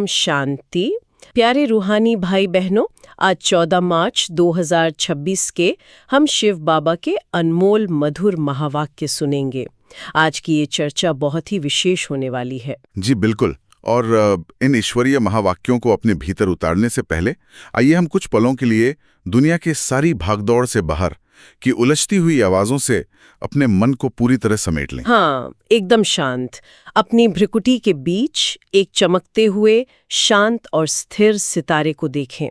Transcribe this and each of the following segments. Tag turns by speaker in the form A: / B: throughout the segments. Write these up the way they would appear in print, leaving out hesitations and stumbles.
A: शांति। प्यारे रूहानी भाई बहनों, आज 14 मार्च 2026 के हम शिव बाबा के अनमोल मधुर महावाक्य सुनेंगे। आज की ये चर्चा बहुत ही विशेष होने वाली है।
B: जी बिल्कुल। और इन ईश्वरीय महावाक्यों को अपने भीतर उतारने से पहले आइए हम कुछ पलों के लिए दुनिया के सारी भागदौड़ से बाहर की उलझती हुई आवाजों से अपने मन को पूरी तरह समेट लें।
A: हाँ, एकदम शांत। अपनी भ्रिकुटी के बीच एक चमकते हुए शांत और स्थिर सितारे को देखें।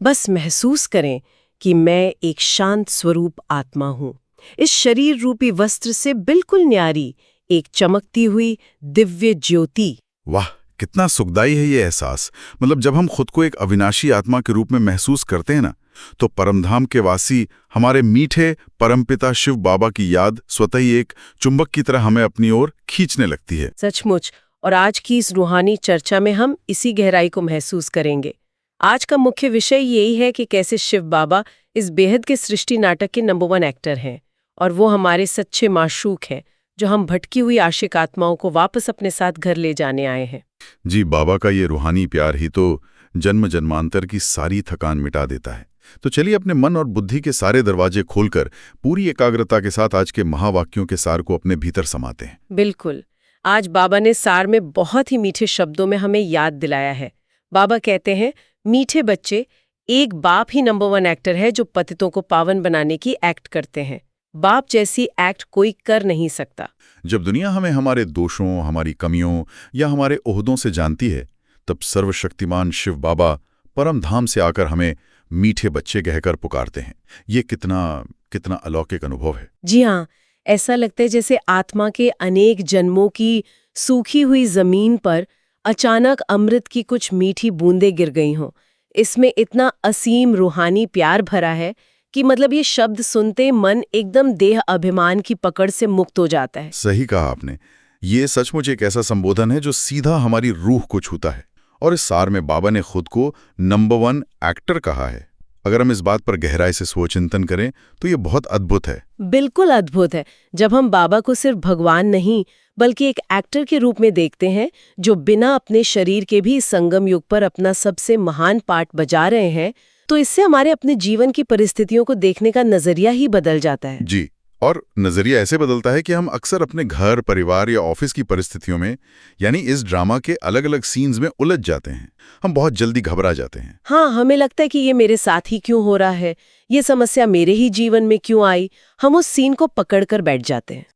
A: बस महसूस करें कि मैं एक शांत स्वरूप आत्मा हूँ, इस शरीर रूपी वस्त्र से बिल्कुल न्यारी, एक चमकती हुई दिव्य ज्योति।
B: वाह, कितना सुखदाई है ये एहसास। मतलब जब हम खुद को एक अविनाशी आत्मा के रूप में महसूस करते हैं ना, तो परमधाम के वासी हमारे मीठे परमपिता शिव बाबा की याद स्वतः ही एक चुंबक की तरह हमें अपनी ओर खींचने लगती है।
A: सचमुच। और आज की इस रूहानी चर्चा में हम इसी गहराई को महसूस करेंगे। आज का मुख्य विषय यही है कि कैसे शिव बाबा इस बेहद के सृष्टि नाटक के नंबर 1 एक्टर हैं, और वो हमारे सच्चे माशूक हैं, जो हम भटकी हुई आशिक आत्माओं को वापस अपने साथ घर ले जाने आए हैं।
B: जी, बाबा का ये रूहानी प्यार ही तो जन्म जन्मांतर की सारी थकान मिटा देता है। तो चलिए अपने मन और बुद्धि के सारे दरवाजे खोलकर पूरी एकाग्रता के साथ आज के महावाक्यों के सार को अपने भीतर समाते हैं।
A: बिल्कुल। आज बाबा ने सार में बहुत ही मीठे शब्दों में हमें याद दिलाया है। बाबा कहते हैं, मीठे बच्चे, एक बाप ही नंबर 1 एक्टर है जो पतितों को पावन बनाने की एक्ट करते हैं। बाप जैसी एक्ट कोई कर नहीं सकता।
B: जब दुनिया हमें हमारे दोषों, हमारी कमियों या हमारे ओहदों से जानती है, तब सर्वशक्तिमान शिव बाबा परम धाम से आकर हमें मीठे बच्चे कहकर पुकारते हैं। ये कितना अलौकिक अनुभव है।
A: जी हाँ, ऐसा लगता है जैसे आत्मा के अनेक जन्मों की सूखी हुई जमीन पर अचानक अमृत की कुछ मीठी बूंदें गिर गई हों। इसमें इतना असीम रूहानी प्यार भरा है कि मतलब ये शब्द सुनते मन एकदम देह अभिमान की पकड़ से मुक्त हो जाता है।
B: सही कहा आपने। ये सचमुच एक ऐसा संबोधन है जो सीधा हमारी रूह को छूता है। और इस सार में बाबा ने खुद को नंबर 1 एक्टर कहा है। अगर हम इस बात पर गहराई से सोच चिंतन करें तो ये बहुत अद्भुत है।
A: बिल्कुल अद्भुत है। जब हम बाबा को सिर्फ भगवान नहीं बल्कि एक एक्टर के रूप में देखते हैं, जो बिना अपने शरीर के भी संगम युग पर अपना सबसे महान पार्ट बजा रहे हैं, तो इससे हमारे अपने जीवन की परिस्थितियों को देखने का नजरिया ही बदल जाता है।
B: जी, और नजरिया ऐसे बदलता है कि हम अक्सर अपने घर, परिवार या ऑफिस की परिस्थितियों में, यानी इस ड्रामा के अलग अलग सीन्स में उलझ जाते हैं। हम बहुत जल्दी घबरा जाते हैं।
A: हाँ, हमें लगता है कि ये मेरे साथ ही क्यों हो रहा है, ये समस्या मेरे ही जीवन में क्यों आई। हम उस सीन को पकड़कर बैठ जाते हैं।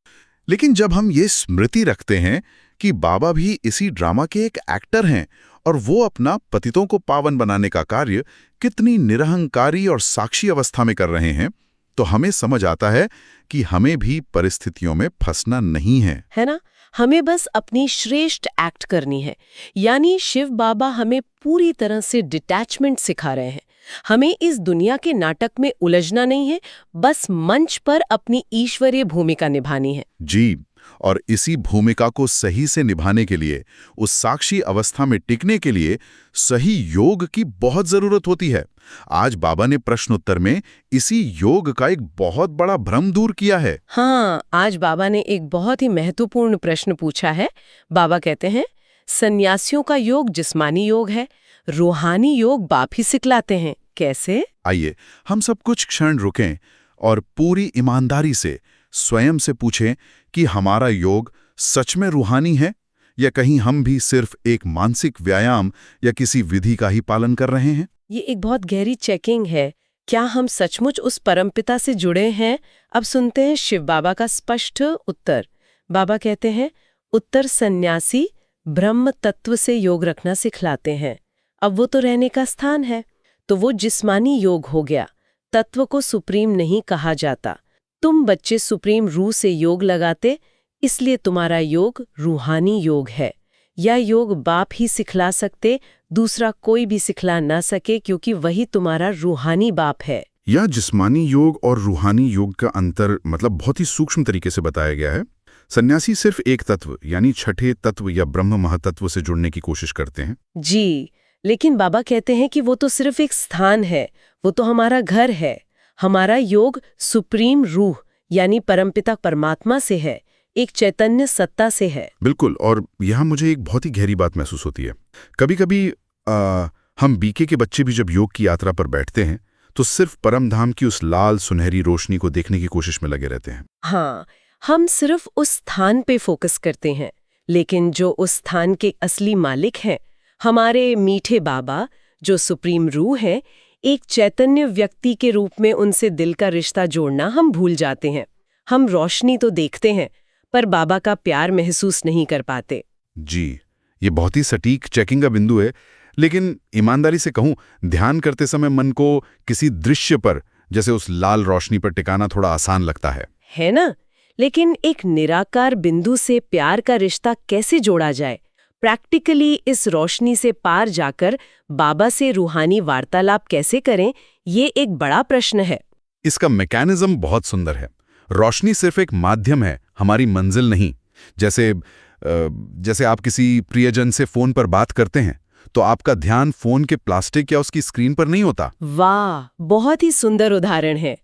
B: लेकिन जब हम ये स्मृति रखते हैं कि बाबा भी इसी ड्रामा के एक एक्टर हैं और वो अपना पतितों को पावन बनाने का कार्य कितनी निरहंकारी और साक्षी अवस्था में कर रहे हैं, तो हमें समझ आता है कि हमें भी परिस्थितियों में फंसना नहीं है
A: ना? हमें बस अपनी श्रेष्ठ एक्ट करनी है। यानी शिव बाबा हमें पूरी तरह से डिटैचमेंट सिखा रहे हैं। हमें इस दुनिया के नाटक में उलझना नहीं है, बस मंच पर अपनी ईश्वरीय भूमिका निभानी है।
B: जी, और इसी भूमिका को सही से निभाने के लिए, उस साक्षी अवस्था में टिकने के लिए सही योग की बहुत जरूरत होती है। आज बाबा ने प्रश्नोत्तर में इसी योग का एक बहुत बड़ा भ्रम दूर किया है।
A: हाँ, आज बाबा ने एक बहुत ही महत्वपूर्ण प्रश्न पूछा है। बाबा कहते हैं, सन्यासियों का योग जिस्मानी योग है, रूहानी योग बाप ही सिखलाते हैं। कैसे?
B: आइए हम सब कुछ क्षण रुकें और पूरी ईमानदारी से स्वयं से पूछें कि हमारा योग सच में रूहानी है या कहीं हम भी सिर्फ एक मानसिक व्यायाम या किसी विधि का ही पालन कर रहे हैं।
A: ये एक बहुत गहरी चेकिंग है। क्या हम सचमुच उस परमपिता से जुड़े हैं? अब सुनते हैं शिव बाबा का स्पष्ट उत्तर। बाबा कहते हैं, उत्तर सन्यासी ब्रह्म तत्व से योग रखना सिखलाते हैं। अब वो तो रहने का स्थान है, तो वो जिस्मानी योग हो गया। तत्व को सुप्रीम नहीं कहा जाता। तुम बच्चे सुप्रीम रूह से योग लगाते, इसलिए तुम्हारा योग रूहानी योग है। यह योग बाप ही सिखला सकते, दूसरा कोई भी सिखला ना सके, क्योंकि वही तुम्हारा रूहानी बाप है।
B: यह जिस्मानी योग और रूहानी योग का अंतर मतलब बहुत ही सूक्ष्म तरीके से बताया गया है। सन्यासी सिर्फ एक तत्व यानी छठे तत्व या ब्रह्म महातत्व से जुड़ने की कोशिश करते हैं।
A: जी, लेकिन बाबा कहते हैं कि वो तो सिर्फ एक स्थान है, वो तो हमारा घर है। हमारा योग सुप्रीम रूह यानी परमपिता परमात्मा से है, एक चैतन्य सत्ता से है।
B: बिल्कुल, और यहाँ मुझे एक बहुत ही गहरी बात महसूस होती है। कभी कभी हम बीके के बच्चे भी जब योग की यात्रा पर बैठते हैं तो सिर्फ परमधाम की उस लाल सुनहरी रोशनी को देखने की कोशिश में लगे रहते हैं।
A: हाँ, हम सिर्फ उस स्थान पे फोकस करते हैं, लेकिन जो उस स्थान के असली मालिक हैं, हमारे मीठे बाबा, जो सुप्रीम रूह हैं, एक चैतन्य व्यक्ति के रूप में उनसे दिल का रिश्ता जोड़ना हम भूल जाते हैं। हम रोशनी तो देखते हैं, पर बाबा का प्यार महसूस नहीं कर पाते।
B: जी, ये बहुत ही सटीक चेकिंग का बिंदु है। लेकिन ईमानदारी से कहूं, ध्यान करते समय मन को किसी दृश्य पर, जैसे उस लाल रोशनी पर टिकाना थोड़ा आसान लगता
A: है ना? लेकिन एक निराकार बिंदु से प्यार का रिश्ता कैसे जोड़ा जाए? प्रैक्टिकली इस रोशनी से पार जाकर बाबा से रूहानी वार्तालाप कैसे करें, ये एक बड़ा प्रश्न है।
B: इसका मैकेनिज्म बहुत सुंदर है। रोशनी सिर्फ एक माध्यम है, हमारी मंजिल नहीं। जैसे आप किसी प्रियजन से फोन पर बात करते हैं तो आपका ध्यान फोन के प्लास्टिक या उसकी स्क्रीन पर नहीं होता।
A: वाह, बहुत ही सुंदर उदाहरण है।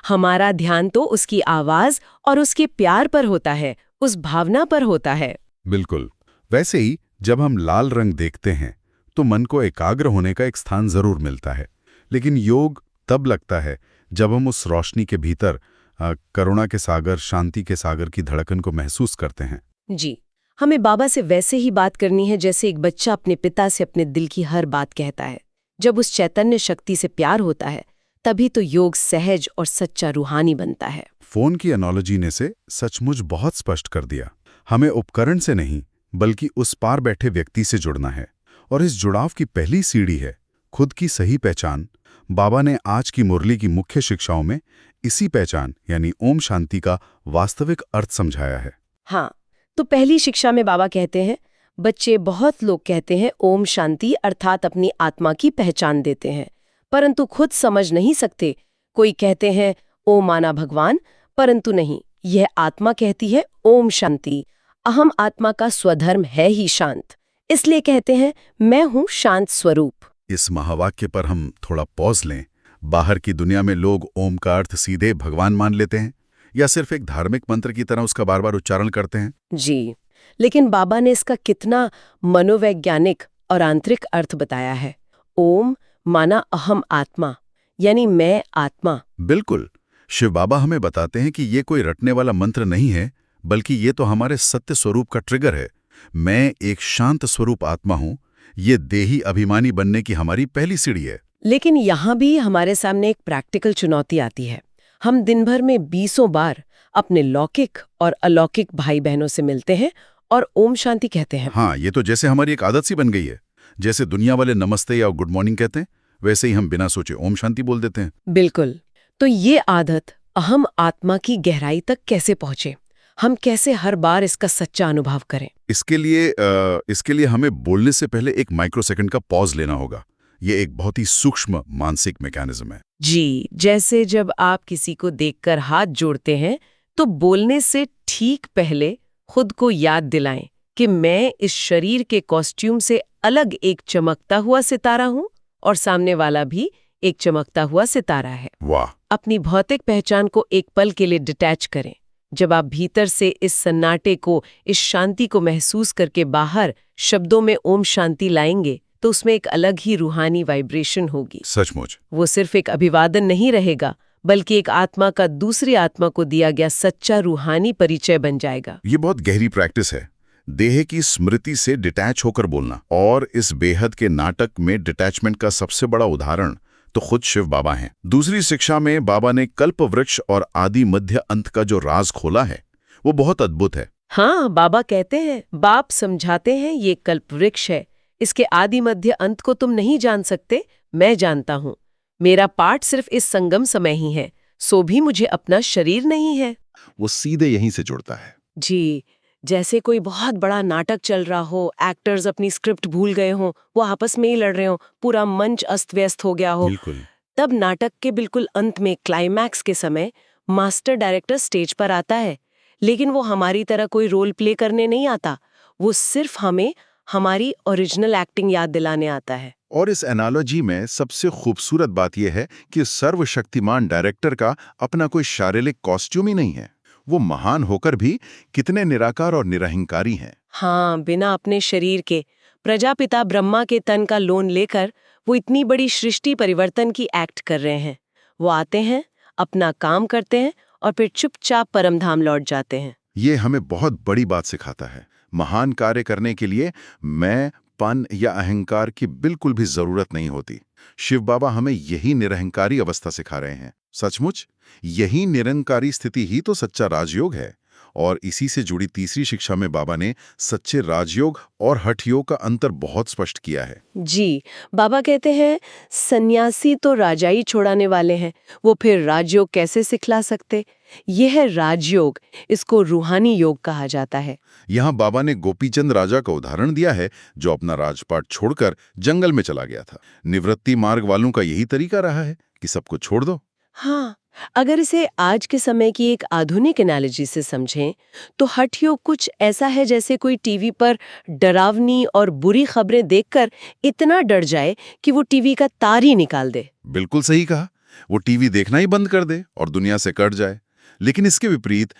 A: हमारा ध्यान तो उसकी आवाज और उसके प्यार पर होता है, उस भावना पर होता है।
B: बिल्कुल। वैसे ही जब हम लाल रंग देखते हैं तो मन को एकाग्र होने का एक स्थान जरूर मिलता है। लेकिन योग तब लगता है जब हम उस रोशनी के भीतर करुणा के सागर, शांति के सागर की धड़कन को महसूस करते हैं।
A: जी, हमें बाबा से वैसे ही बात करनी है जैसे एक बच्चा अपने पिता से अपने दिल की हर बात कहता है। जब उस चैतन्य शक्ति से प्यार होता है, तभी तो योग सहज और सच्चा रूहानी बनता है।
B: फोन की एनालॉजी ने से सचमुच बहुत स्पष्ट कर दिया। हमें उपकरण से नहीं, बल्कि उस पार बैठे व्यक्ति से जुड़ना है। और इस जुड़ाव की पहली सीढ़ी है खुद की सही पहचान। बाबा ने आज की मुरली की मुख्य शिक्षाओं में इसी पहचान यानी ओम शांति का वास्तविक अर्थ समझाया है।
A: हाँ, तो पहली शिक्षा में बाबा कहते हैं, बच्चे बहुत लोग कहते हैं ओम शांति अर्थात अपनी आत्मा की पहचान देते हैं, परंतु खुद समझ नहीं सकते। कोई कहते हैं ओम माना भगवान, परंतु नहीं, यह आत्मा कहती है ओम शांति। अहम आत्मा का स्वधर्म है ही शांत, इसलिए कहते हैं मैं हूं शांत स्वरूप।
B: इस महावाक्य पर हम थोड़ा पॉज लें। बाहर की दुनिया में लोग ओम का अर्थ सीधे भगवान मान लेते हैं या सिर्फ एक धार्मिक मंत्र की तरह उसका बार बार उच्चारण करते हैं।
A: जी, लेकिन बाबा ने इसका कितना मनोवैज्ञानिक और आंतरिक अर्थ बताया है। ओम माना अहम आत्मा, यानी मैं आत्मा।
B: बिल्कुल। शिव बाबा हमें बताते हैं कि ये कोई रटने वाला मंत्र नहीं है, बल्कि ये तो हमारे सत्य स्वरूप का ट्रिगर है। मैं एक शांत स्वरूप आत्मा हूं। ये देही अभिमानी बनने की हमारी पहली सीढ़ी है।
A: लेकिन यहाँ भी हमारे सामने एक प्रैक्टिकल चुनौती आती है। हम दिन भर में 20 बार अपने लौकिक और अलौकिक भाई बहनों से मिलते हैं और ओम शांति कहते हैं।
B: हाँ, ये तो जैसे हमारी एक आदत सी बन गई है। जैसे दुनिया वाले नमस्ते या गुड मॉर्निंग कहते हैं, वैसे ही हम बिना सोचे ओम शांति बोल देते हैं।
A: बिल्कुल। तो ये आदत अहम आत्मा की गहराई तक कैसे पहुंचे? हम कैसे हर बार इसका सच्चा अनुभव करें?
B: इसके लिए हमें बोलने से पहले एक माइक्रोसेकंड का पॉज लेना होगा। ये एक बहुत ही सूक्ष्म मानसिक मैकेनिज्म है।
A: जी, जैसे जब आप किसी को देखकर हाथ जोड़ते हैं तो बोलने से ठीक पहले खुद को याद दिलाएं कि मैं इस शरीर के कॉस्ट्यूम से अलग एक चमकता हुआ सितारा हूं और सामने वाला भी एक चमकता हुआ सितारा है।
B: वाह!
A: अपनी भौतिक पहचान को एक पल के लिए डिटैच करें। जब आप भीतर से इस सन्नाटे को, इस शांति को महसूस करके बाहर शब्दों में ओम शांति लाएंगे तो उसमें एक अलग ही रूहानी वाइब्रेशन होगी।
B: सचमुच।
A: वो सिर्फ एक अभिवादन नहीं रहेगा, बल्कि एक आत्मा का दूसरी आत्मा को दिया गया सच्चा रूहानी परिचय बन जाएगा।
B: ये बहुत गहरी प्रैक्टिस है, देह की स्मृति से डिटैच होकर बोलना। और इस बेहद के नाटक में डिटैचमेंट का सबसे बड़ा उदाहरण तो खुद शिव बाबा हैं। दूसरी शिक्षा में बाबा ने कल्प वृक्ष और आदि मध्य अंत का जो राज खोला है वो बहुत अद्भुत है।
A: हाँ, बाबा कहते हैं, बाप समझाते हैं, ये कल्प वृक्ष है, इसके आदि मध्य अंत को तुम नहीं जान सकते, मैं जानता हूँ। मेरा पाठ सिर्फ इस संगम समय ही है, सो भी मुझे अपना शरीर नहीं है।
B: वो सीधे यहीं से जुड़ता है।
A: जी, जैसे कोई बहुत बड़ा नाटक चल रहा हो, एक्टर्स अपनी स्क्रिप्ट भूल गए हों, वो आपस में ही लड़ रहे हों, पूरा मंच अस्त व्यस्त हो गया हो।
B: बिल्कुल।
A: तब नाटक के बिल्कुल अंत में, क्लाइमैक्स के समय, मास्टर डायरेक्टर स्टेज पर आता है, लेकिन वो हमारी तरह कोई रोल प्ले करने नहीं आता। वो सिर्फ हमें हमारी ओरिजिनल एक्टिंग याद दिलाने आता है।
B: और इस एनालॉजी में सबसे खूबसूरत बात यह है कि सर्वशक्तिमान डायरेक्टर का अपना कोई शारीरिक कॉस्ट्यूम ही नहीं है। वो महान होकर भी कितने निराकार और निरहंकारी हैं।
A: हाँ, बिना अपने शरीर के, प्रजापिता ब्रह्मा के तन का लोन लेकर वो इतनी बड़ी सृष्टि परिवर्तन की एक्ट कर रहे हैं। वो आते हैं, अपना काम करते हैं और फिर चुपचाप परमधाम लौट जाते हैं।
B: ये हमें बहुत बड़ी बात सिखाता है। महान कार्य करने के लिए मैं, पन या अहंकार की बिल्कुल भी जरूरत नहीं होती। शिव बाबा हमें यही निरहंकारी अवस्था सिखा रहे हैं। सचमुच यही निरंकारी स्थिति ही तो सच्चा राजयोग है। और इसी से जुड़ी तीसरी शिक्षा में बाबा ने सच्चे राजयोग और हठ योग का अंतर बहुत स्पष्ट किया है।
A: जी, बाबा कहते हैं सन्यासी तो राजाई छोड़ाने वाले हैं, वो फिर राजयोग कैसे सिखला सकते? यह है राजयोग, इसको रूहानी योग कहा जाता है।
B: यहाँ बाबा ने गोपीचंद राजा का उदाहरण दिया है, जो अपना राजपाट छोड़कर जंगल में चला गया था। निवृत्ति मार्ग वालों का यही तरीका रहा है कि सबको छोड़ दो।
A: हाँ, अगर इसे आज के समय की एक आधुनिक एनालॉजी से समझें तो हठ योग कुछ ऐसा है जैसे कोई टीवी पर डरावनी और बुरी खबरें देखकर इतना डर जाए कि वो टीवी का तार ही निकाल दे।
B: बिल्कुल सही कहा। वो टीवी देखना ही बंद कर दे और दुनिया से कट जाए। लेकिन इसके विपरीत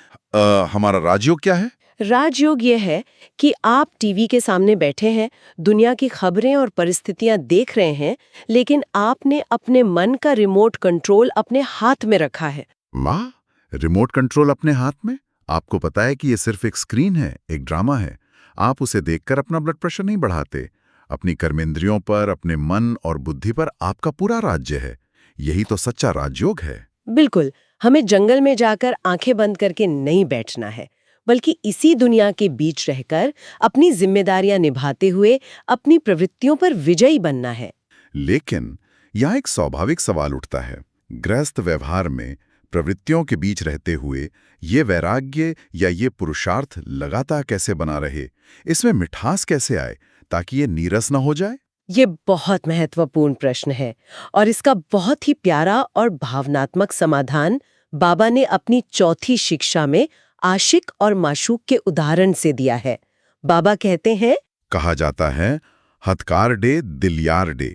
B: हमारा राजयोग क्या है?
A: राजयोग ये है कि आप टीवी के सामने बैठे हैं, दुनिया की खबरें और परिस्थितियां देख रहे हैं, लेकिन आपने अपने मन का रिमोट कंट्रोल अपने हाथ में रखा है।
B: माँ, रिमोट कंट्रोल अपने हाथ में? आपको पता है कि ये सिर्फ एक स्क्रीन है, एक ड्रामा है। आप उसे देखकर अपना ब्लड प्रेशर नहीं बढ़ाते। अपनी कर्मेंद्रियों पर, अपने मन और बुद्धि पर आपका पूरा राज्य है। यही तो सच्चा राजयोग है।
A: बिल्कुल, हमें जंगल में जाकर आंखें बंद करके नहीं बैठना है, बल्कि इसी दुनिया के बीच रहकर अपनी जिम्मेदारियां निभाते हुए अपनी प्रवृत्तियों पर विजयी बनना है।
B: लेकिन यहाँ एक स्वाभाविक सवाल उठता है। गृहस्थ व्यवहार में प्रवृत्तियों के बीच रहते हुए ये वैराग्य या ये पुरुषार्थ लगातार कैसे बना रहे? इसमें मिठास कैसे आए ताकि ये नीरस न हो जाए?
A: ये बहुत महत्वपूर्ण प्रश्न है और इसका बहुत ही प्यारा और भावनात्मक समाधान बाबा ने अपनी चौथी शिक्षा में आशिक और माशूक के उदाहरण से दिया है। बाबा कहते हैं,
B: कहा जाता है, हथकार डे दिल यार डे,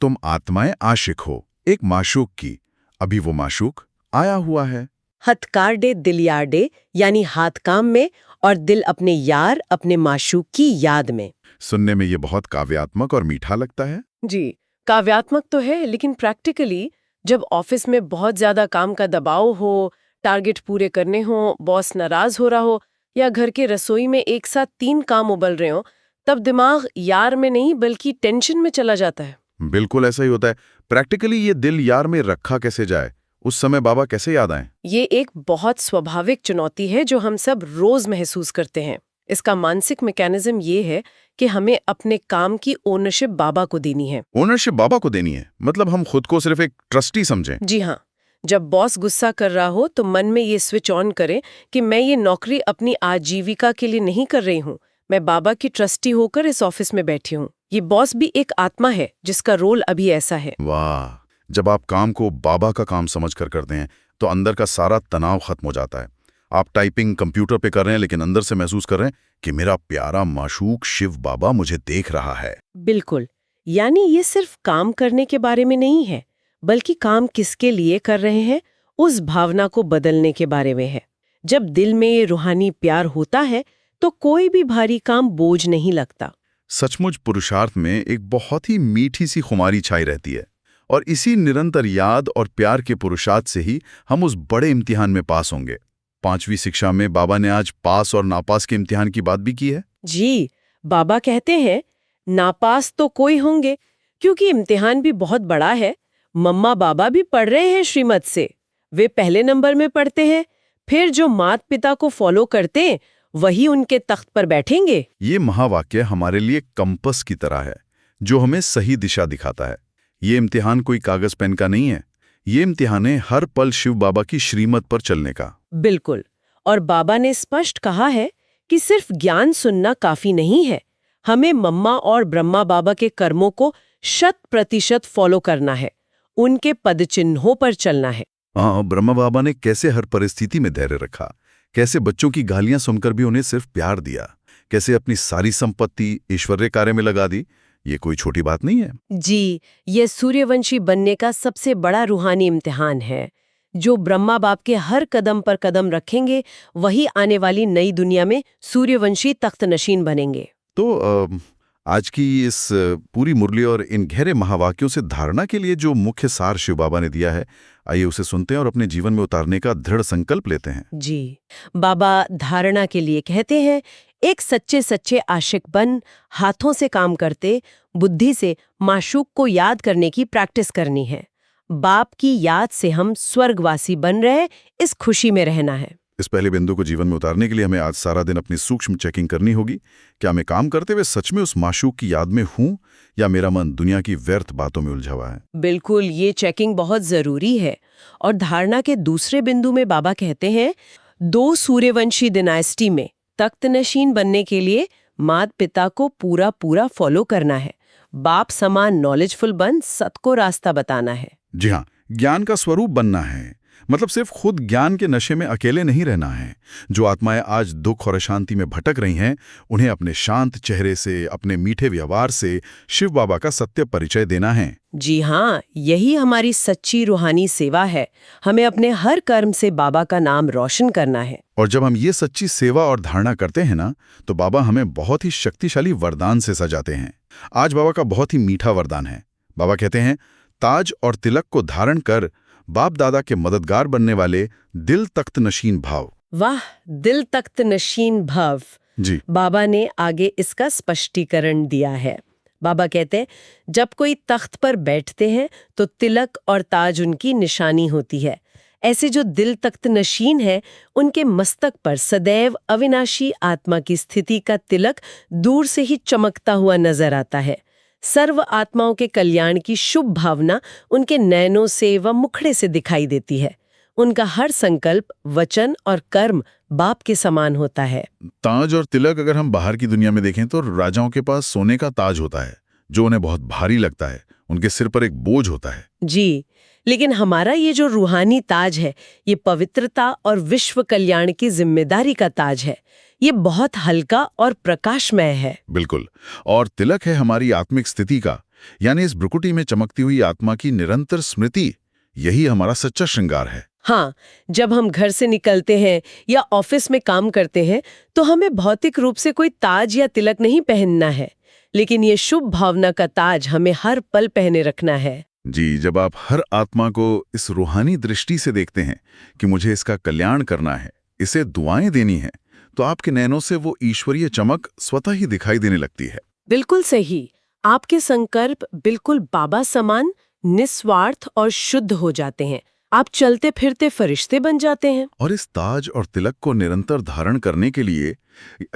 B: तुम आत्माएं आशिक हो एक माशूक की, अभी वो माशूक आया हुआ है।
A: हथकार डे दिल यार डे यानी हाथ काम में और दिल अपने यार, अपने माशूक की याद में।
B: सुनने में ये बहुत काव्यात्मक और मीठा लगता है।
A: जी, काव्यात्मक तो है, लेकिन प्रैक्टिकली जब ऑफिस में बहुत ज्यादा काम का दबाव हो, टारगेट पूरे करने हो, बॉस नाराज हो रहा हो या घर के रसोई में एक साथ 3 काम उबल रहे हो, तब दिमाग यार में नहीं बल्कि टेंशन में चला जाता है।
B: बिल्कुल ऐसा ही होता है। प्रैक्टिकली ये दिल यार में रखा कैसे जाए? उस समय बाबा कैसे याद आए?
A: ये एक बहुत स्वाभाविक चुनौती है जो हम सब रोज महसूस करते हैं। इसका मानसिक मैकेनिज्म ये है कि हमें अपने काम की ओनरशिप बाबा को देनी है।
B: ओनरशिप बाबा को देनी है? मतलब हम खुद को सिर्फ एक ट्रस्टी समझें?
A: जी हाँ, जब बॉस गुस्सा कर रहा हो तो मन में ये स्विच ऑन करें कि मैं ये नौकरी अपनी आजीविका के लिए नहीं कर रही हूँ, मैं बाबा की ट्रस्टी होकर इस ऑफिस में बैठी हूँ। ये बॉस भी एक आत्मा है जिसका रोल अभी ऐसा है।
B: वाह! जब आप काम को बाबा का काम समझकर करते हैं तो अंदर का सारा तनाव खत्म हो जाता है। आप टाइपिंग कंप्यूटर पे कर रहे हैं लेकिन अंदर से महसूस कर रहे हैं कि मेरा प्यारा माशूक शिव बाबा मुझे देख रहा है।
A: बिल्कुल, यानी ये सिर्फ काम करने के बारे में नहीं है, बल्कि काम किसके लिए कर रहे हैं उस भावना को बदलने के बारे में है। जब दिल में ये रूहानी प्यार होता है तो कोई भी भारी काम बोझ नहीं लगता।
B: सचमुच पुरुषार्थ में एक बहुत ही मीठी सी खुमारी छाई रहती है और इसी निरंतर याद और प्यार के पुरुषार्थ से ही हम उस बड़े इम्तिहान में पास होंगे। 5वीं शिक्षा में बाबा ने आज पास और नापास के इम्तिहान की बात भी की है।
A: जी, बाबा कहते हैं नापास तो कोई होंगे क्योंकि इम्तिहान भी बहुत बड़ा है। मम्मा बाबा भी पढ़ रहे हैं श्रीमत से, वे पहले नंबर में पढ़ते हैं, फिर जो माता पिता को फॉलो करते हैं वही उनके तख्त पर बैठेंगे।
B: ये महावाक्य हमारे लिए कंपस की तरह है जो हमें सही दिशा दिखाता है। ये इम्तिहान कोई कागज पेन का नहीं है, ये इम्तिहान है हर पल शिव बाबा की श्रीमत पर चलने का।
A: बिल्कुल, और बाबा ने स्पष्ट कहा है कि सिर्फ ज्ञान सुनना काफी नहीं है, हमें मम्मा और ब्रह्मा बाबा के कर्मों को 100% फॉलो करना है, उनके पदचिन्हों पर चलना है।
B: हाँ, ब्रह्मा बाबा ने कैसे हर परिस्थिति में धैर्य रखा, कैसे बच्चों की गालियां सुनकर भी उन्हें सिर्फ प्यार दिया, कैसे अपनी सारी संपत्ति ईश्वरीय कार्य में लगा दी। ये कोई छोटी बात नहीं है।
A: जी, ये सूर्यवंशी बनने का सबसे बड़ा रूहानी इम्तिहान है। जो ब्रह्मा बाप के हर कदम पर कदम रखेंगे वही आने वाली नई दुनिया में सूर्यवंशी तख्त नशीन बनेंगे।
B: तो आज की इस पूरी मुरली और इन गहरे महावाक्यों से धारणा के लिए जो मुख्य सार शिव बाबा ने दिया है, आइए उसे सुनते हैं और अपने जीवन में उतारने का दृढ़ संकल्प लेते हैं।
A: जी, बाबा धारणा के लिए कहते हैं, एक सच्चे सच्चे आशिक बन, हाथों से काम करते, बुद्धि से माशूक को याद करने की प्रैक्टिस करनी है। बाप की याद से हम स्वर्गवासी बन रहे, इस खुशी में रहना है।
B: इस पहले बिंदु को जीवन में उतारने के लिए हमें आज सारा दिन अपनी सूक्ष्म चेकिंग करनी होगी। क्या मैं काम करते हुए सच में उस माशूक की याद में हूं, या मेरा मन दुनिया की व्यर्थ बातों में उलझा हुआ है?
A: बिल्कुल, ये चेकिंग बहुत जरूरी है। और धारणा के दूसरे बिंदु में बाबा कहते हैं, 2 सूर्यवंशी डिनास्टी में तख्तनशीन बनने के लिए माता पिता को पूरा पूरा फॉलो करना है। बाप समान नॉलेजफुल बन सत को रास्ता बताना है।
B: जी हाँ, ज्ञान का स्वरूप बनना है, मतलब सिर्फ खुद ज्ञान के नशे में अकेले नहीं रहना है। जो आत्माएं आज दुख और अशांति में भटक रही हैं, उन्हें अपने शांत चेहरे से, अपने मीठे व्यवहार से शिव बाबा का सत्य परिचय देना है।
A: जी हाँ, यही हमारी सच्ची रूहानी सेवा है। हमें अपने हर कर्म से बाबा का नाम रोशन करना है।
B: और जब हम ये सच्ची सेवा और धारणा करते हैं ना, तो बाबा हमें बहुत ही शक्तिशाली वरदान से सजाते हैं। आज बाबा का बहुत ही मीठा वरदान है। बाबा कहते हैं, ताज और तिलक को धारण कर बाप दादा के मददगार बनने वाले दिल तख्त नशीन भाव।
A: वाह, दिल तख्त नशीन भाव।
B: जी,
A: बाबा ने आगे इसका स्पष्टीकरण दिया है। बाबा कहते हैं, जब कोई तख्त पर बैठते हैं तो तिलक और ताज उनकी निशानी होती है। ऐसे जो दिल तख्त नशीन है, उनके मस्तक पर सदैव अविनाशी आत्मा की स्थिति का तिलक दूर से ही चमकता हुआ नजर आता है। सर्व आत्माओं के कल्याण की शुभ भावना उनके नयनों से व मुखड़े से दिखाई देती है। उनका हर संकल्प, वचन और कर्म बाप के समान होता है।
B: ताज और तिलक अगर हम बाहर की दुनिया में देखें तो राजाओं के पास सोने का ताज होता है, जो उन्हें बहुत भारी लगता है। उनके सिर पर एक बोझ होता है।
A: जी, लेकिन हमारा ये जो रूहानी ताज है, ये पवित्रता और विश्व कल्याण की जिम्मेदारी का ताज है। ये बहुत हल्का और प्रकाशमय है।
B: बिल्कुल। और तिलक है हमारी आत्मिक स्थिति का, यानी इस भ्रुकुटी में चमकती हुई आत्मा की निरंतर स्मृति। यही हमारा सच्चा श्रृंगार है।
A: हाँ, जब हम घर से निकलते हैं या ऑफिस में काम करते हैं, तो हमें भौतिक रूप से कोई ताज या तिलक नहीं पहनना है, लेकिन ये शुभ भावना का ताज हमें हर पल पहने रखना है।
B: जी, जब आप हर आत्मा को इस रूहानी दृष्टि से देखते हैं कि मुझे इसका कल्याण करना है, इसे दुआएं देनी है, तो आपके नैनों से वो ईश्वरीय चमक स्वतः ही दिखाई देने लगती है।
A: बिल्कुल सही। आपके संकल्प बिल्कुल बाबा समान, निस्वार्थ और शुद्ध हो जाते हैं। आप चलते फिरते फरिश्ते बन जाते हैं।
B: और इस ताज और तिलक को निरंतर धारण करने के लिए,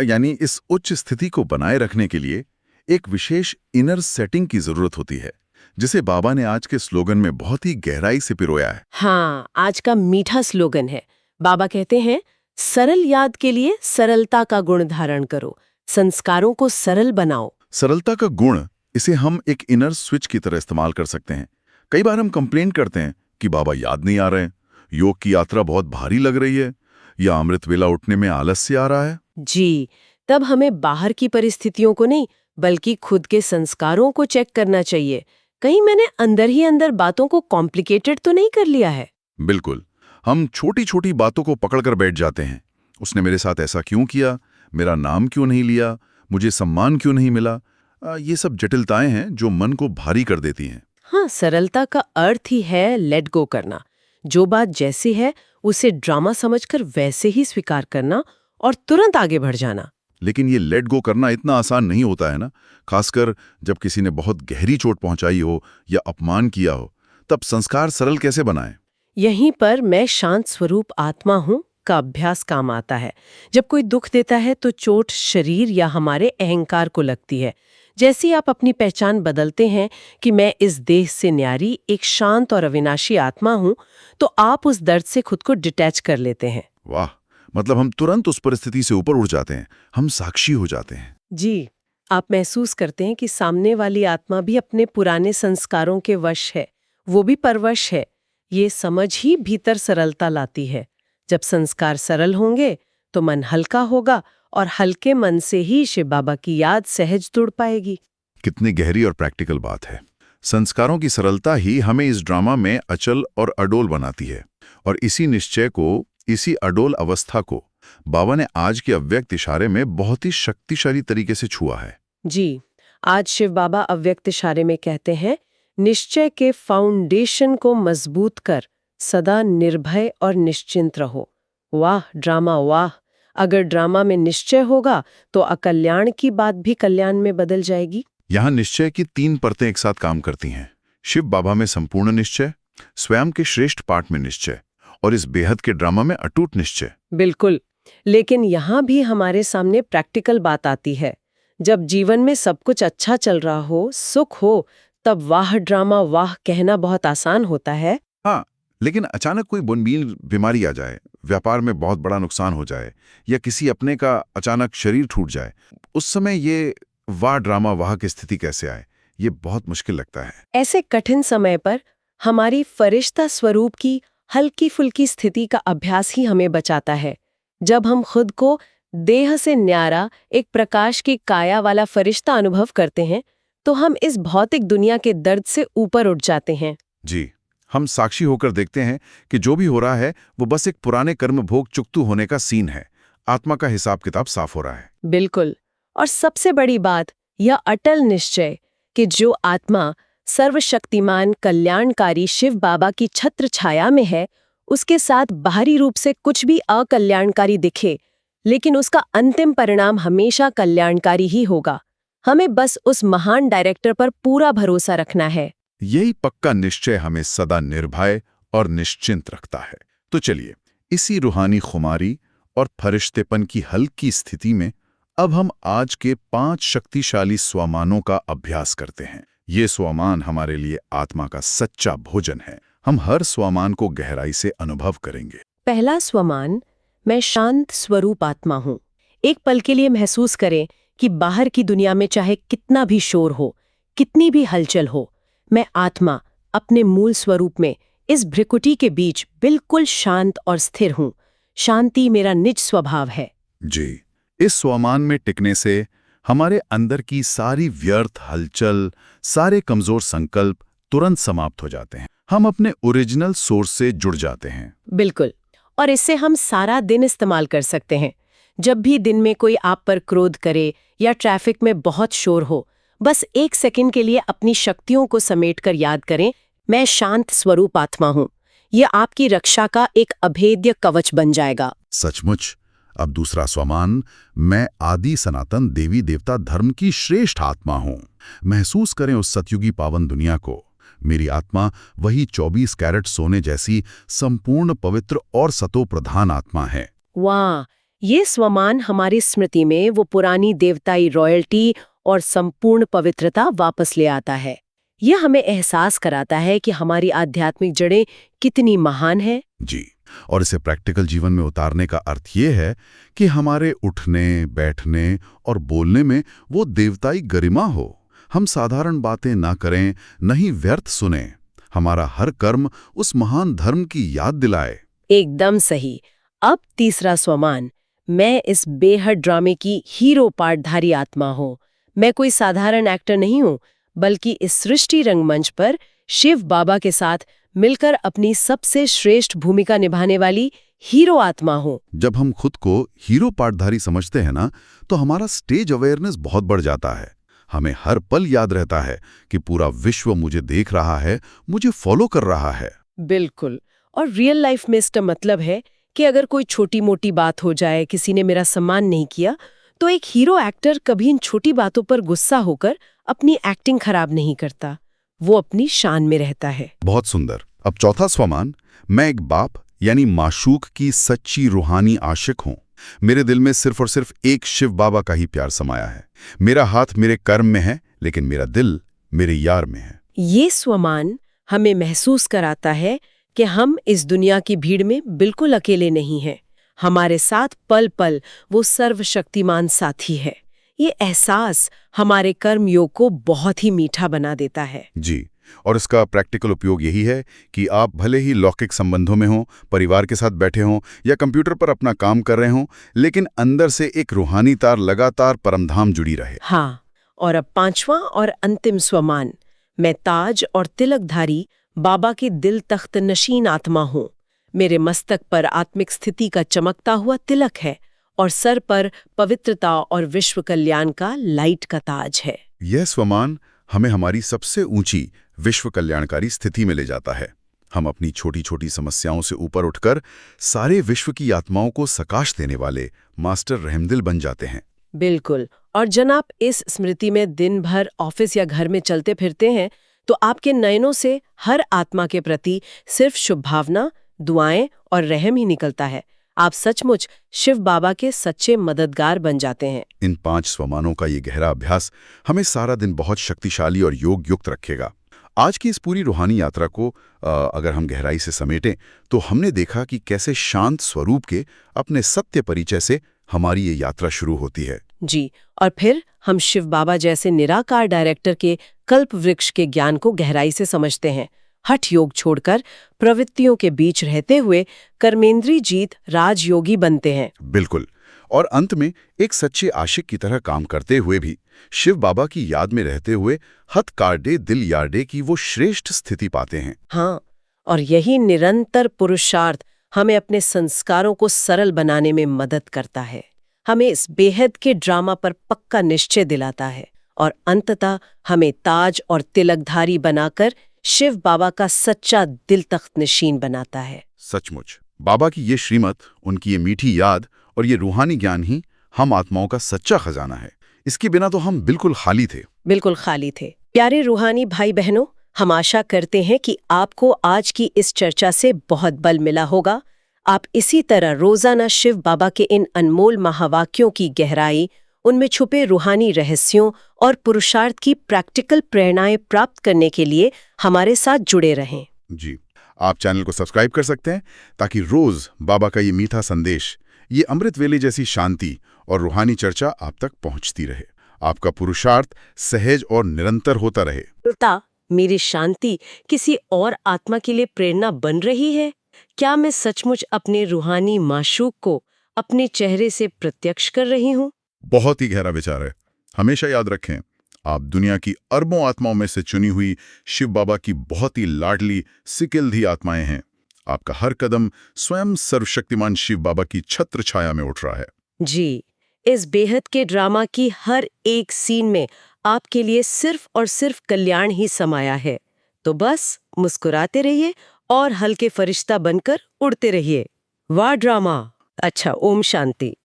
B: यानी इस उच्च स्थिति को बनाए रखने के लिए, एक विशेष इनर सेटिंग की जरूरत होती है, जिसे बाबा ने आज के स्लोगन में बहुत ही गहराई से पिरोया है।
A: हाँ, आज का मीठा स्लोगन है। बाबा कहते हैं, सरल याद के लिए सरलता का गुण धारण करो, संस्कारों को सरल बनाओ।
B: सरलता का गुण, इसे हम एक इनर स्विच की तरह इस्तेमाल कर सकते हैं। कई बार हम कंप्लेन करते हैं कि बाबा याद नहीं आ रहे हैं, योग की यात्रा बहुत भारी लग रही है, या अमृत वेला उठने में आलस से आ रहा है।
A: जी, तब हमें बाहर की परिस्थितियों को नहीं, बल्कि खुद के संस्कारों को चेक करना चाहिए। कहीं मैंने अंदर ही अंदर बातों को कॉम्प्लिकेटेड तो नहीं कर लिया है।
B: बिल्कुल, हम छोटी छोटी बातों को पकड़कर बैठ जाते हैं। उसने मेरे साथ ऐसा क्यों किया, मेरा नाम क्यों नहीं लिया, मुझे सम्मान क्यों नहीं मिला। ये सब जटिलताएं हैं जो मन को भारी कर देती हैं।
A: हाँ, सरलता का अर्थ ही है लेट गो करना। जो बात जैसी है उसे ड्रामा समझकर वैसे ही स्वीकार करना और तुरंत आगे बढ़ जाना।
B: लेकिन ये लेट गो करना इतना आसान नहीं होता है ना, खासकर जब किसी ने बहुत गहरी चोट पहुंचाई हो या अपमान किया हो। तब संस्कार सरल कैसे बनाएं?
A: यहीं पर मैं शांत स्वरूप आत्मा हूँ का अभ्यास काम आता है। जब कोई दुख देता है तो चोट शरीर या हमारे अहंकार को लगती है। जैसे आप अपनी पहचान बदलते हैं कि मैं इस देह से न्यारी एक शांत और अविनाशी आत्मा हूं, तो आप उस दर्द से खुद को डिटैच कर लेते हैं।
B: वाह, मतलब हम तुरंत उस परिस्थिति से ऊपर उठ जाते हैं, हम साक्षी हो जाते हैं।
A: जी, आप महसूस करते हैं कि सामने वाली आत्मा भी अपने पुराने संस्कारों के वश है, वो भी परवश है। ये समझ ही भीतर सरलता लाती है। जब संस्कार सरल होंगे तो मन हल्का होगा, और हल्के मन से ही शिव बाबा की याद सहज जुड़ पाएगी।
B: कितनी गहरी और प्रैक्टिकल बात है। संस्कारों की सरलता ही हमें इस ड्रामा में अचल और अडोल बनाती है। और इसी निश्चय को, इसी अडोल अवस्था को बाबा ने आज के अव्यक्त इशारे में बहुत ही शक्तिशाली तरीके से छुआ है।
A: जी, आज शिव बाबा अव्यक्त इशारे में कहते हैं, निश्चय के फाउंडेशन को मजबूत कर सदा निर्भय और निश्चिंत रहो। वाह ड्रामा वाह! अगर ड्रामा में निश्चय होगा तो अकल्याण की बात भी कल्याण में बदल जाएगी।
B: यहाँ निश्चय की 3 परतें एक साथ काम करती हैं। शिव बाबा में संपूर्ण निश्चय, स्वयं के श्रेष्ठ पाठ में निश्चय और इस बेहद के ड्रामा में अटूट निश्चय।
A: बिल्कुल, लेकिन यहाँ भी हमारे सामने प्रैक्टिकल बात आती है। जब जीवन में सब कुछ अच्छा चल रहा हो, सुख हो, तब वाह ड्रामा वाह कहना बहुत आसान होता है।
B: हाँ, लेकिन अचानक कोई बुनबीन बीमारी आ जाए, व्यापार में बहुत बड़ा नुकसान हो जाए या किसी अपने का अचानक शरीर टूट जाए, उस समय ये वाह ड्रामा वाह की स्थिति कैसे आए, ये बहुत मुश्किल लगता है।
A: ऐसे कठिन समय पर हमारी फरिश्ता स्वरूप की हल्की फुल्की स्थिति का अभ्यास ही हमें बचाता है। जब हम खुद को देह से न्यारा एक प्रकाश की काया वाला फरिश्ता अनुभव करते हैं, तो हम इस भौतिक दुनिया के दर्द से ऊपर उठ जाते हैं।
B: जी, हम साक्षी होकर देखते हैं कि जो भी हो रहा है वो बस एक पुराने कर्म भोग चुकतू होने का सीन है। आत्मा का हिसाब किताब साफ हो रहा है।
A: बिल्कुल। और सबसे बड़ी बात यह अटल निश्चय कि जो आत्मा सर्वशक्तिमान कल्याणकारी शिव बाबा की छत्र छाया में है, उसके साथ बाहरी रूप से कुछ भी अकल्याणकारी दिखे, लेकिन उसका अंतिम परिणाम हमेशा कल्याणकारी ही होगा। हमें बस उस महान डायरेक्टर पर पूरा भरोसा रखना है।
B: यही पक्का निश्चय हमें सदा निर्भय और निश्चिंत रखता है। तो चलिए, इसी रूहानी खुमारी और फरिश्तेपन की हल्की स्थिति में अब हम आज के 5 शक्तिशाली स्वमानों का अभ्यास करते हैं। ये स्वमान हमारे लिए आत्मा का सच्चा भोजन है। हम हर स्वमान को गहराई से अनुभव करेंगे।
A: पहला स्वमान, मैं शांत स्वरूप आत्मा हूँ। एक पल के लिए महसूस करें कि बाहर की दुनिया में चाहे कितना भी शोर हो, कितनी भी हलचल हो, मैं आत्मा अपने मूल स्वरूप में इस भ्रिकुटी के बीच बिल्कुल शांत और स्थिर हूँ। शांति मेरा निज स्वभाव है।
B: जी, इस स्वमान में टिकने से हमारे अंदर की सारी व्यर्थ हलचल, सारे कमजोर संकल्प तुरंत समाप्त हो जाते हैं। हम अपने ओरिजिनल सोर्स से जुड़ जाते हैं।
A: बिल्कुल, और इससे हम सारा दिन इस्तेमाल कर सकते हैं। जब भी दिन में कोई आप पर क्रोध करे या ट्रैफिक में बहुत शोर हो, बस 1 सेकंड के लिए अपनी शक्तियों को समेटकर याद करें, मैं शांत स्वरूप आत्मा हूँ। यह आपकी रक्षा का एक अभेद्य कवच बन जाएगा।
B: सचमुच। अब दूसरा स्वमान, मैं आदि सनातन देवी देवता धर्म की श्रेष्ठ आत्मा हूँ। महसूस करें उस सतयुगी पावन दुनिया को। मेरी आत्मा वही 24 कैरेट सोने जैसी संपूर्ण पवित्र और सतो प्रधान आत्मा है।
A: वाह, ये स्वमान हमारी स्मृति में वो पुरानी देवताई रॉयल्टी और संपूर्ण पवित्रता वापस ले आता है। यह हमें एहसास कराता है कि हमारी आध्यात्मिक जड़ें कितनी महान हैं।
B: जी, और इसे प्रैक्टिकल जीवन में उतारने का अर्थ ये है कि हमारे उठने, बैठने और बोलने में वो देवताई गरिमा हो। हम साधारण बातें ना करें, न ही व्यर्थ सुने। हमारा हर कर्म उस महान धर्म की याद दिलाए।
A: एकदम सही। अब तीसरा स्वमान, मैं इस बेहद ड्रामे की हीरो पार्टधारी आत्मा हूँ। मैं कोई साधारण एक्टर नहीं हूँ, बल्कि इस सृष्टि रंगमंच पर शिव बाबा के साथ मिलकर अपनी सबसे श्रेष्ठ भूमिका निभाने वाली हीरो आत्मा हूँ।
B: जब हम खुद को हीरो पार्टधारी समझते हैं ना, तो हमारा स्टेज अवेयरनेस बहुत बढ़ जाता है। हमें हर पल याद रहता है कि पूरा विश्व मुझे देख रहा है, मुझे फॉलो कर रहा है।
A: बिल्कुल। और रियल लाइफ में इसका मतलब है कि अगर कोई छोटी मोटी बात हो जाए, किसी ने मेरा सम्मान नहीं किया, तो एक हीरो एक्टर कभी इन छोटी बातों पर गुस्सा होकर अपनी एक्टिंग खराब नहीं करता। वो अपनी शान में रहता है।
B: बहुत सुंदर। अब चौथा स्वमान, मैं एक बाप यानी माशूक की सच्ची रूहानी आशिक हूँ। मेरे दिल में सिर्फ और सिर्फ एक शिव बाबा का ही प्यार समाया है। मेरा हाथ मेरे कर्म में है, लेकिन मेरा दिल मेरे यार में है।
A: ये स्वमान हमें महसूस कराता है कि हम इस दुनिया की भीड़ में बिल्कुल अकेले नहीं हैं। हमारे साथ पल पल वो सर्वशक्तिमान साथी है। ये एहसास हमारे कर्म योग को बहुत ही मीठा बना देता है।
B: जी, और इसका प्रैक्टिकल उपयोग यही है कि आप भले ही लौकिक संबंधों में हों, परिवार के साथ बैठे हों या कंप्यूटर पर अपना काम कर रहे हों, लेकिन अंदर से एक रूहानी तार लगातार परमधाम जुड़ी रहे।
A: हाँ, और अब पांचवा और अंतिम स्वमान, मैं ताज और तिलकधारी बाबा की दिल तख्त नशीन आत्मा हूँ। मेरे मस्तक पर आत्मिक स्थिति का चमकता हुआ तिलक है और सर पर पवित्रता और विश्व कल्याण का लाइट का ताज है।
B: यह स्वमान हमें हमारी सबसे ऊंची विश्व कल्याणकारी स्थिति में ले जाता है। हम अपनी छोटी छोटी समस्याओं से ऊपर उठकर सारे विश्व की आत्माओं को सकाश देने वाले मास्टर रहमदिल बन जाते हैं।
A: बिल्कुल। और जब आप इस स्मृति में दिन भर ऑफिस या घर में चलते फिरते हैं तो आपके नयनों से हर आत्मा के प्रति सिर्फ शुभ भावना, दुआएं और रहम ही निकलता है। आप सचमुच शिव बाबा के सच्चे मददगार बन जाते हैं।
B: इन 5 स्वमानों का ये गहरा अभ्यास हमें सारा दिन बहुत शक्तिशाली और योग युक्त रखेगा। आज की इस पूरी रूहानी यात्रा को अगर हम गहराई से समेटें तो हमने देखा कि कैसे शांत स्वरूप के अपने सत्य परिचय से हमारी ये यात्रा शुरू होती है।
A: जी, और फिर हम शिव बाबा जैसे निराकार डायरेक्टर के कल्प वृक्ष के ज्ञान को गहराई से समझते हैं। हठ योग छोड़कर प्रवृत्तियों के बीच रहते हुए कर्मेंद्री जीत राजयोगी बनते हैं।
B: बिल्कुल। और अंत में एक सच्चे आशिक की तरह काम करते हुए भी शिव बाबा की याद में रहते हुए हथ कार्डे दिल यार्डे की वो श्रेष्ठ स्थिति पाते हैं।
A: हाँ, और यही निरंतर पुरुषार्थ हमें अपने संस्कारों को सरल बनाने में मदद करता है, हमें इस बेहद के ड्रामा पर पक्का निश्चय दिलाता है और अंततः हमें ताज और तिलकधारी बनाकर शिव बाबा का सच्चा दिल तख्त नशीन बनाता है।
B: सचमुच बाबा की ये श्रीमत, उनकी ये मीठी याद और ये रूहानी ज्ञान ही हम आत्माओं का सच्चा खजाना है। इसके बिना तो हम बिल्कुल खाली थे।
A: बिल्कुल खाली थे। प्यारे रूहानी भाई बहनों, हम आशा करते हैं कि आपको आज की इस चर्चा से बहुत बल मिला होगा। आप इसी तरह रोजाना शिव बाबा के इन अनमोल महावाक्यों की गहराई, उनमें छुपे रूहानी रहस्यों और पुरुषार्थ की प्रैक्टिकल प्रेरणाएं प्राप्त करने के लिए हमारे साथ जुड़े रहें।
B: जी, आप चैनल को सब्सक्राइब कर सकते हैं ताकि रोज बाबा का ये मीठा संदेश, ये अमृत वेले जैसी शांति और रूहानी चर्चा आप तक पहुंचती रहे। आपका पुरुषार्थ सहज और निरंतर होता रहे।
A: पिता, मेरी शांति किसी और आत्मा के लिए प्रेरणा बन रही है? क्या मैं सचमुच अपने रूहानी माशूक को अपने चेहरे से प्रत्यक्ष कर रही हूँ?
B: बहुत ही गहरा विचार है। हमेशा याद रखें, आप दुनिया की अरबों आत्माओं में से चुनी हुई शिव बाबा की बहुत ही लाडली सिकिलधी आत्माएं हैं। आपका हर कदम स्वयं सर्वशक्तिमान शिव बाबा की छत्र छाया में उठ रहा है।
A: जी, इस बेहद के ड्रामा की हर एक सीन में आपके लिए सिर्फ और सिर्फ कल्याण ही समाया है। तो बस मुस्कुराते रहिए और हल्के फरिश्ता बनकर उड़ते रहिए। वाह ड्रामा! अच्छा, ओम शांति।